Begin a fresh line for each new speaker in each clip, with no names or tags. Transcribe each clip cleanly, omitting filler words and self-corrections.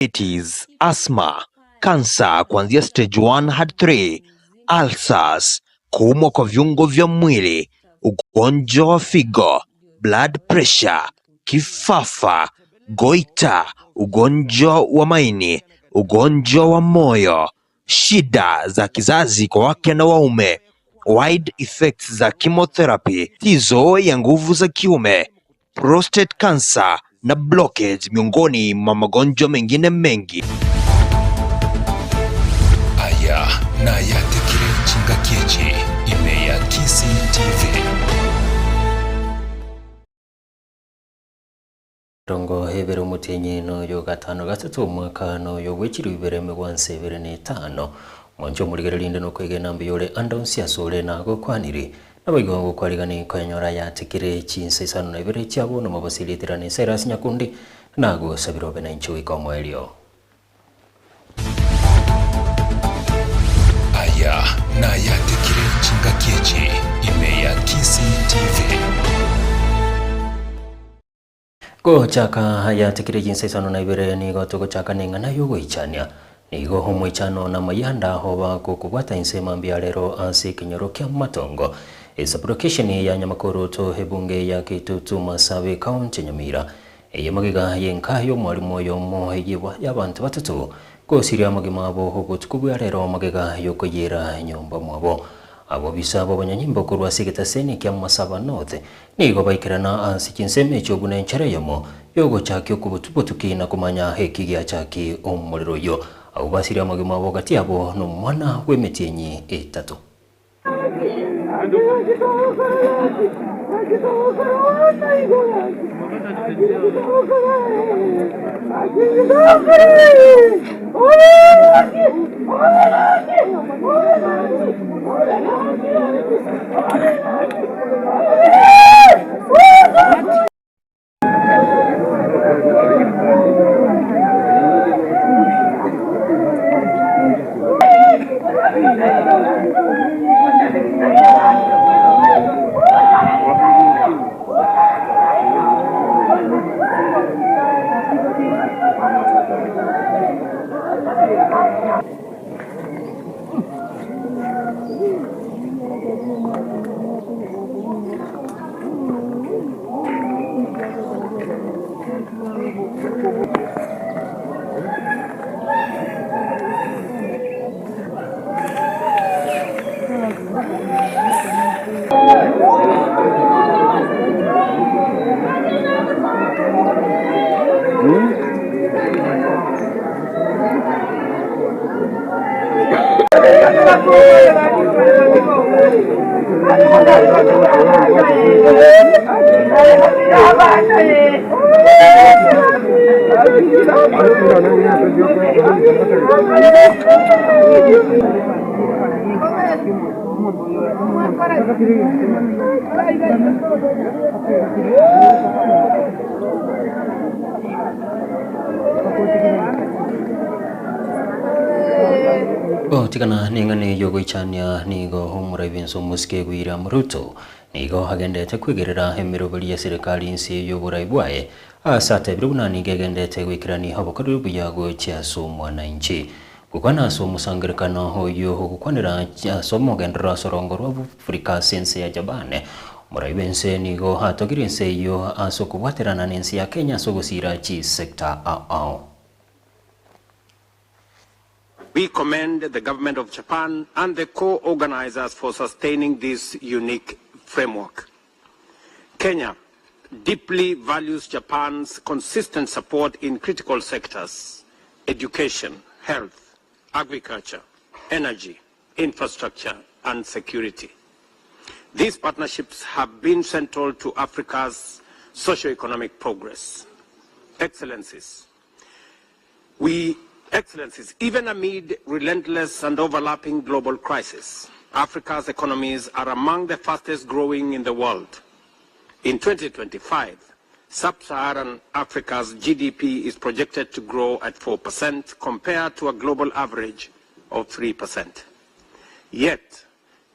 diabetes, asthma, kansa kuanzia stage 1 hadi 3, ulcers, kuumwa kwa viungo vya mwili, ugonjwa wa figo, blood pressure, kifafa, goita, ugonjwa wa maini, ugonjwa wa moyo, shida za kizazi kwa wake na waume, wide effects za chemotherapy, tizo ya nguvu za kiume, prostate cancer na blockage, miongoni mwa magonjwa mengine mengi.
Aya na yatekire chingakiechi ime ya Chinsa TV.
Rongo Ibere mutenyi no yo gatano gatatu mwaka no yo gwichiru Ibere megwanse Ibere ne tano mwanjo muligererinde no kwegena mbiyole andonsi asole nago kwaniri nabayigongo kwarigani kwanyora yatekire Chinsa Isano na Ibere cyabo no mabasilitirane Cyrus Nyakundi nago sabirobe na incho ikomo elio.
Aya na yatekire chingakiechi ime ya Chinsa TV.
Go chaka yatekire Chinsa Isano na Ibere ni goto chaka ninga na yogo ichania nigo homo ichano na mayanda hoba kukubata insema mbialero ansi kinyoro kya matongo isapurokesheni ya nyamakoro to hebunge ya Kitutu Masawe County Nyamira eyamagiga yenkayo mwalimu yomo egiwa y'abantu batatu gosiria magima abo hogotukubya rero magiga yokoyera nyomba mwabo abo bisabo banyanyimbo kurwa sigeta seni kya Masaba North nigo baikirana ansi kinseme cyoguna enchare yomo yogo chakyo kubutubutuki na kumanya hekigya chaki omuliro yo abo basiria magima abo gati abo no mwana wemetienyi etatu. Tikana ningane yogo ichania nigo humura ibinso muske gwira muruto nigo hagendete kwigerera emirobali ya serikali nsi yobura ibwaye asate birunani gegendete gwikirani habokadu buyago cya somwana inchi kukwana so musangirikano hoyo gukwanira so mogendera sorongoro Afrika sense ya Jabane muraibense nigo hatogirinse yo aso kubwaterana nensi ya Kenya so gusira chi sector ao.
We commend the government of Japan and the co-organizers for sustaining this unique framework. Kenya deeply values Japan's consistent support in critical sectors: education, health, agriculture, energy, infrastructure, and security. These partnerships have been central to Africa's socio-economic progress. Excellencies, even amid relentless and overlapping global crises, Africa's economies are among the fastest growing in the world. In 2025, Sub-Saharan Africa's GDP is projected to grow at 4% compared to a global average of 3%. Yet,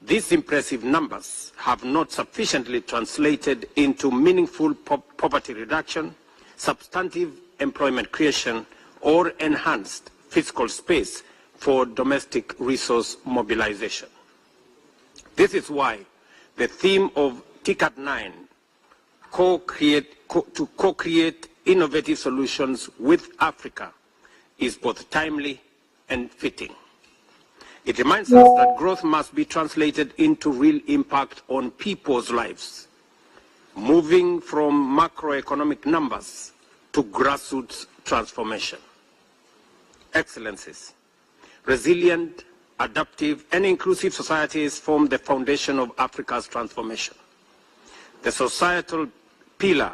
these impressive numbers have not sufficiently translated into meaningful poverty reduction, substantive employment creation, or enhanced fiscal space for domestic resource mobilization. This is why the theme of TICAT 9, to co-create innovative solutions with Africa, is both timely and fitting. It reminds us that growth must be translated into real impact on people's lives, moving from macroeconomic numbers to grassroots transformation. Excellencies, resilient, adaptive, and inclusive societies form the foundation of Africa's transformation. The societal pillar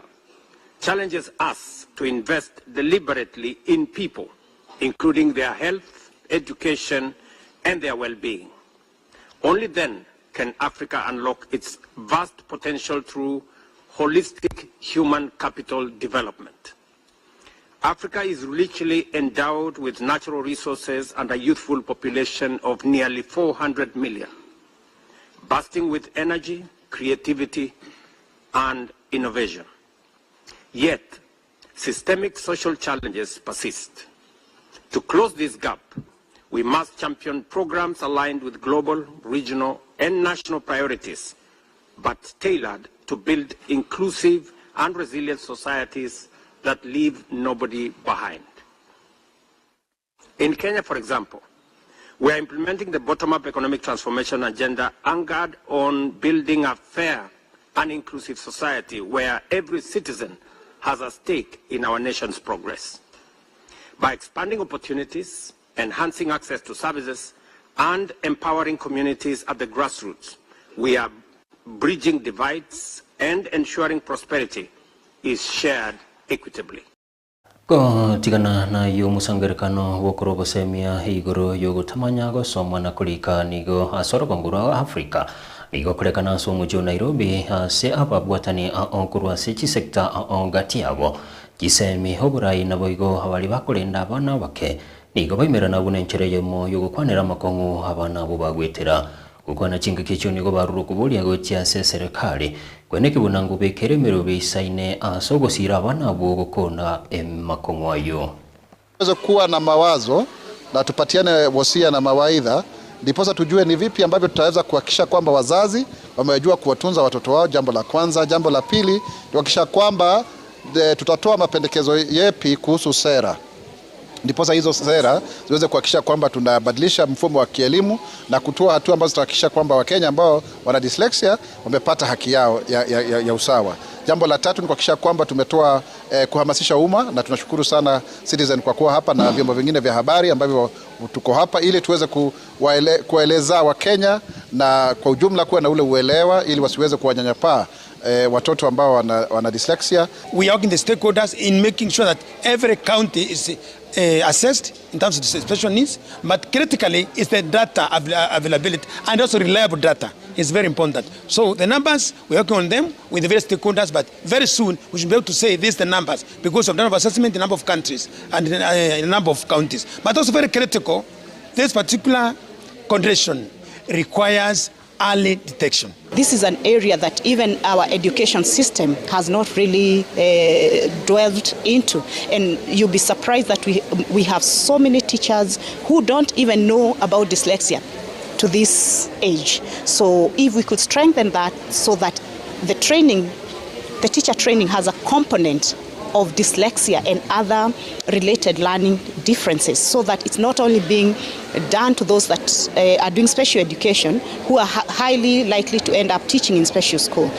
challenges us to invest deliberately in people, including their health, education, and their well-being. Only then can Africa unlock its vast potential through holistic human capital development. Africa is richly endowed with natural resources and a youthful population of nearly 400 million, bursting with energy, creativity, and innovation. Yet, systemic social challenges persist. To close this gap, we must champion programs aligned with global, regional, and national priorities, but tailored to build inclusive and resilient societies that leave nobody behind. In Kenya, for example, we are implementing the bottom-up economic transformation agenda anchored on building a fair and inclusive society where every citizen has a stake in our nation's progress. By expanding opportunities, enhancing access to services, and empowering communities at the grassroots, we are bridging divides and ensuring prosperity is shared equitably.
Ko tigana na yo musangerikano wokoro bosemia igoro yogo tamanya go somana kulika nigo asoro bangura Afrika nigo kulekana so mujo Nairobi se ababwatani a onkurwa se chisekta a ongati abo gisemi hoburai na boigo hawali bakolenda bana bake nigo baimera na bunenchereye mo yogo kwanera makongo abana bo bagwetera ukwana chinga kicho nigo baruru kubulia go tia serikali kweneke bunangu bekeremero beisaine asogo sira abana bo gukona makongo ayo
tuweze kuwa na mawazo na tupatiane wosia na mawaidha ndiposa tujue ni vipi ambavyo tutaweza kuhakikisha kwamba wazazi wamejua kuwatunza watoto wao. Jambo la kwanza. Jambo la pili, kuhakikisha kwamba tutatoa mapendekezo yepi kuhusu sera, ndiposa hizo sera ziweze kuhakikisha kwamba tunabadilisha mfumo wa kielimu na kutoa hatua ambazo tutahakikisha kwamba Wakenya ambao wana dyslexia wamepata haki yao ya usawa. Jambo la tatu ni kuhakikisha kwamba tumetoa kuhamasisha umma, na tunashukuru sana Citizen kwa kuwa hapa na vyombo vingine vya habari ambavyo tuko hapa ili tuweze kuwaeleza Wakenya na kwa ujumla kuwa na ule uelewa ili wasiweze kuwanyanyapaa watoto ambao wana dyslexia.
We are working the stakeholders in making sure that every county is assessed in terms of the special needs, but critically is the data availability and also reliable data is very important. So the numbers, we're working on them with the various stakeholders, but very soon we should be able to say this the numbers because of the number of assessment, the number of countries and the number of counties. But also very critical, this particular condition requires early detection.
This is an area that even our education system has not really delved into, and you'll be surprised that we have so many teachers who don't even know about dyslexia to this age. So if we could strengthen that so that the teacher training has a component of dyslexia and other related learning differences, so that it's not only being done to those that are doing special education who are highly likely to end up teaching in special school.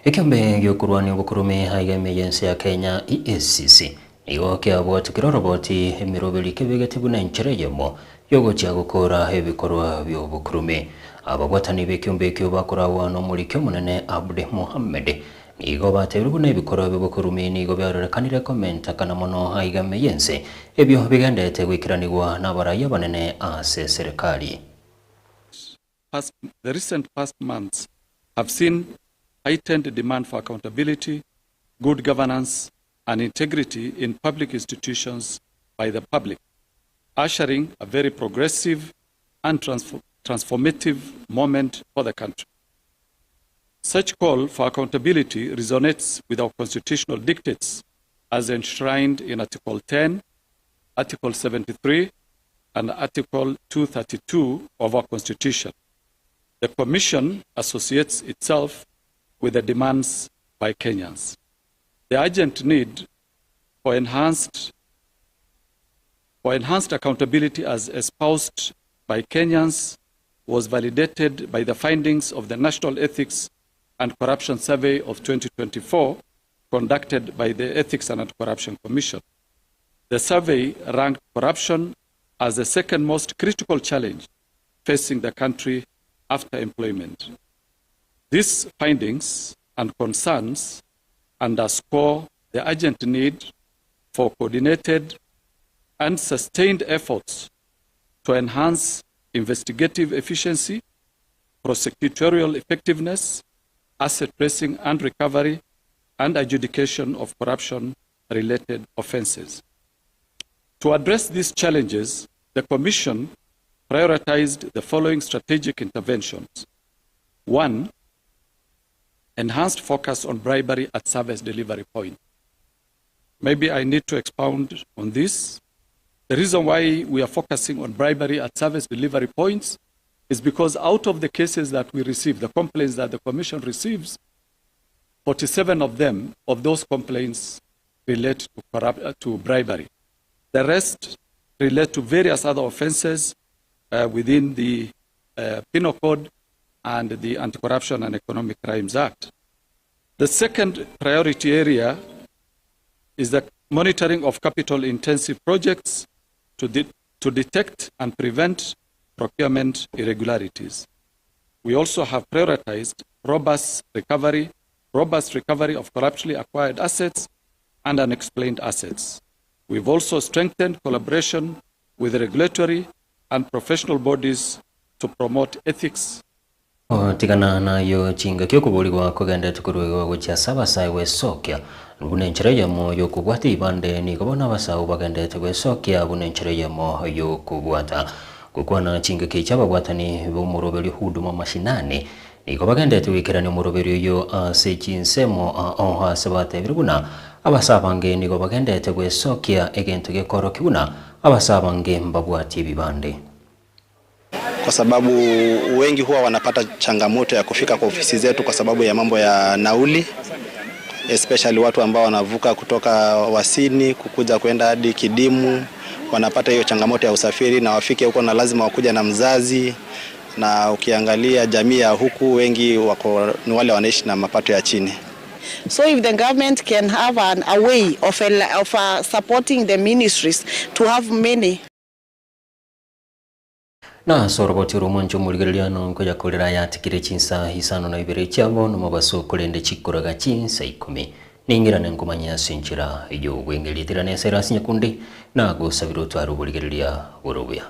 Ikambe gyokurwani obukurume haigame yense ya Kenya EACC nigo kyabwatu kiroroboti emirobeli kebegete bunenchereyemo yogo kya gukora ebikorwa byobukurume ababwatani bekyombe kyo bakorawa no muri kyo munene Abdi Mohammed nigo baterubu n'ebikorwa by'obukurume nigo byarerekanire komenta kana mono haigame yense ebyo bigendete gwikiranirwa n'abaraya banene ase serikali.
The recent past months have seen heightened demand for accountability, good governance, and integrity in public institutions by the public, ushering a very progressive and transformative moment for the country. Such call for accountability resonates with our constitutional dictates as enshrined in Article 10, Article 73, and Article 232 of our Constitution. The Commission associates itself with the demands by Kenyans. The urgent need for enhanced accountability as espoused by Kenyans was validated by the findings of the National Ethics and Corruption Survey of 2024 conducted by the Ethics and Anti-Corruption Commission. The survey ranked corruption as the second most critical challenge facing the country after employment. These findings and concerns underscore the urgent need for coordinated and sustained efforts to enhance investigative efficiency, prosecutorial effectiveness, asset tracing and recovery, and adjudication of corruption-related offenses. To address these challenges, the Commission prioritized the following strategic interventions. 1, enhanced focus on bribery at service delivery point. Maybe I need to expound on this. The reason why we are focusing on bribery at service delivery points is because out of the cases that we receive, the complaints that the Commission receives, 47 of those complaints relate to bribery. The rest relate to various other offenses within the Penal Code and the Anti-Corruption and Economic Crimes Act. The second priority area is the monitoring of capital-intensive projects to detect and prevent procurement irregularities. We also have prioritized robust recovery of corruptly acquired assets and unexplained assets. We've also strengthened collaboration with regulatory and professional bodies to promote ethics.
Tigana nayo chinga kyokubuligwa kugenda tukurwe gwa saba saiwe sokya bunenchereye mo yokubwata ibande ni kubona basawo bagende twesokya bunenchereye mo yokubwata kukwana chinga kyabagwatani bomurobeli huduma mashinane niko bagende tuwikirane murobeli yo sechinsemo onha sabate biruna abasabange niko bagende twesokya egento gekoro kibuna abasabange mbabwati bibande.
Kwa sababu wengi huwa wanapata changamoto ya kufika kwa ofisi zetu kwa sababu ya mambo ya nauli, especially watu ambao wanavuka kutoka Wasini kukuja kwenda hadi Kidimu, wanapata hiyo changamoto ya usafiri na wafike huko na lazima wakuja na mzazi, na ukiangalia jamii ya huku wengi wako ni wale wanaishi na mapato ya chini.
So if the government can have a way of supporting the ministries to have many
na soroboti rumonjo muligaliano nkoja kolera yatikire Chinsa Isano na Ibere cyabo no mabaso kolende chikuraga Chinsa 10 ningirane ngumanya sinchira iyo gwengelitirane serasi nyakundi na gusabiro twaru buligaliya urubuya.